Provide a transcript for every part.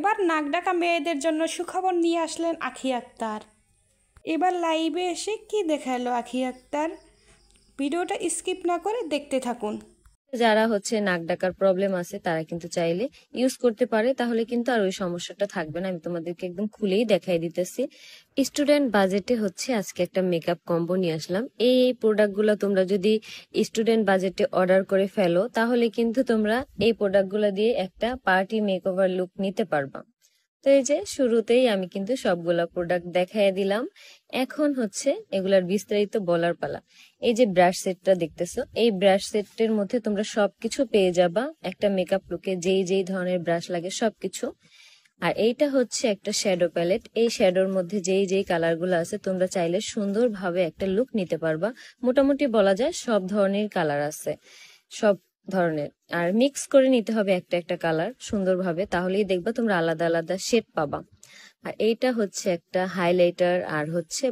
এবার নাক ডাকা মেয়েদের জন্য সুখবর নিয়ে আসলেন আখি আক্তার। এবার লাইভে এসে কি দেখালো আখি আক্তার, ভিডিওটা স্কিপ না করে দেখতে থাকুন। যারা নাক ডাকার প্রবলেম আছে তারা কিন্তু চাইলে ইউজ করতে পারে, তাহলে কিন্তু আর ওই সমস্যাটা থাকবে না। আমি তোমাদেরকে একদম খুলেই দেখাই দিতেছি। স্টুডেন্ট বাজেটে আজকে একটা মেকআপ কম্বো নিয়ে আসলাম। এই প্রোডাক্টগুলো তোমরা যদি স্টুডেন্ট বাজেটে অর্ডার করে ফেলো তাহলে কিন্তু তোমরা এই প্রোডাক্টগুলো দিয়ে একটা পার্টি মেকওভার লুক নিতে পারবা। তো এই যে শুরুতেই আমি কিন্তু সবগুলা প্রোডাক্ট দেখাই দিলাম। এখন এগুলার বিস্তারিত বলার পালা। এই যে ব্রাশ সেটটা দেখতেছো, এই ব্রাশ সেটের মধ্যে তোমরা সবকিছু পেয়ে যাবা একটা মেকআপ লুকে যেই যেই ধরনের ব্রাশ লাগে সবকিছু। আর এইটা একটা শ্যাডো প্যালেট। এই শ্যাডোর মধ্যে যেই যেই কালার গুলো আছে তোমরা চাইলে সুন্দরভাবে একটা লুক নিতে পারবা। মোটামুটি বলা যায় সব ধরনের কালার আছে, সব ধরনের। আর মিক্স করে নিতে হবে একটা একটা কালার সুন্দরভাবে, তাহলেই দেখবা তোমরা আলাদা আলাদা শেড পাবা। আর এইটা একটা হাইলাইটার আর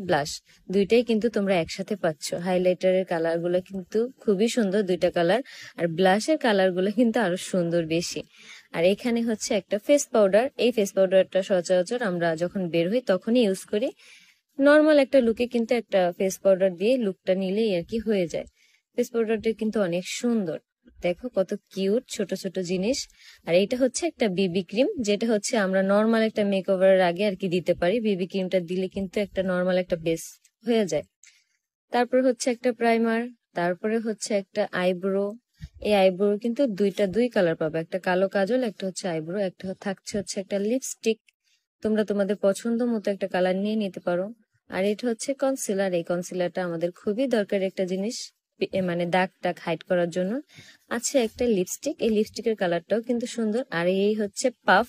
ব্লাশ, দুইটাই কিন্তু তোমরা একসাথে পাচ্ছ। হাইলাইটারের কালার গুলো কিন্তু খুবই সুন্দর, দুইটা কালার। আর ব্লাশের কালার গুলো কিন্তু আরো সুন্দর বেশি। আর এখানে একটা ফেস পাউডার। এই ফেস পাউডারটা সচরাচর আমরা যখন বের হই তখনই ইউজ করি। নর্মাল একটা লুকে কিন্তু একটা ফেস পাউডার দিয়ে লুকটা নিলেই আর কি হয়ে যায়। ফেস পাউডারটা কিন্তু অনেক সুন্দর, দেখো কত কিউট ছোট ছোট জিনিস। আর এইটা একটা বিবি ক্রিম, যেটা আমরা নর্মাল একটা মেকওভারের আগে আর কি দিতে পারি। বিবি ক্রিমটা দিলে কিন্তু একটা নর্মাল একটা বেস হয়ে যায়। তারপর একটা প্রাইমার, তারপরে একটা আইব্রো। এই আইব্রো কিন্তু দুই কালার পাবে, একটা কালো কাজল, একটা আইব্রো, একটা থাকছে একটা লিপস্টিক। তোমরা তোমাদের পছন্দ মতো একটা কালার নিয়ে নিতে পারো। আর এটা কনসিলার। এই কনসিলারটা আমাদের খুবই দরকারি একটা জিনিস, মানে দাগ টাগ হাইড করার জন্য। আছে একটা লিপস্টিক, এই লিপস্টিকের কালারটাও কিন্তু সুন্দর। আর এই পাফ।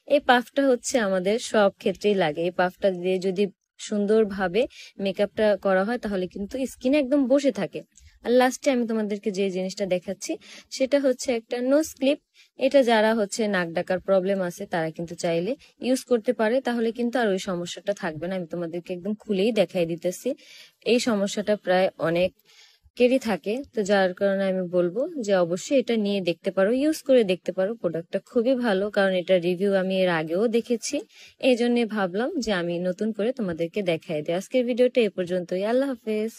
এই পাফটা আমাদের সব ক্ষেত্রেই লাগে। এই পাফটা দিয়ে যদি সুন্দরভাবে মেকআপটা করা হয় তাহলে কিন্তু স্কিনে একদম বসে থাকে। আর লাস্টে আমি তোমাদেরকে যে জিনিসটা দেখাচ্ছি সেটা একটা নোজ ক্লিপ। এটা যারা নাক ডাকার প্রবলেম আছে তারা কিন্তু চাইলে ইউজ করতে পারে, তাহলে কিন্তু আর ওই সমস্যাটা থাকবে না। আমি তোমাদেরকে একদম খুলেই দেখাই দিতেছি। এই সমস্যাটা প্রায় অনেকেরই থাকে, তো যার কারণে আমি বলবো যে অবশ্যই এটা নিয়ে দেখতে পারো, ইউজ করে দেখতে পারো। প্রোডাক্টটা খুবই ভালো, কারণ এটা রিভিউ আমি এর আগেও দেখেছি। এই জন্য ভাবলাম যে আমি নতুন করে তোমাদেরকে দেখাই দিই। আজকের ভিডিওটা এ পর্যন্তই। আল্লাহ হাফেজ।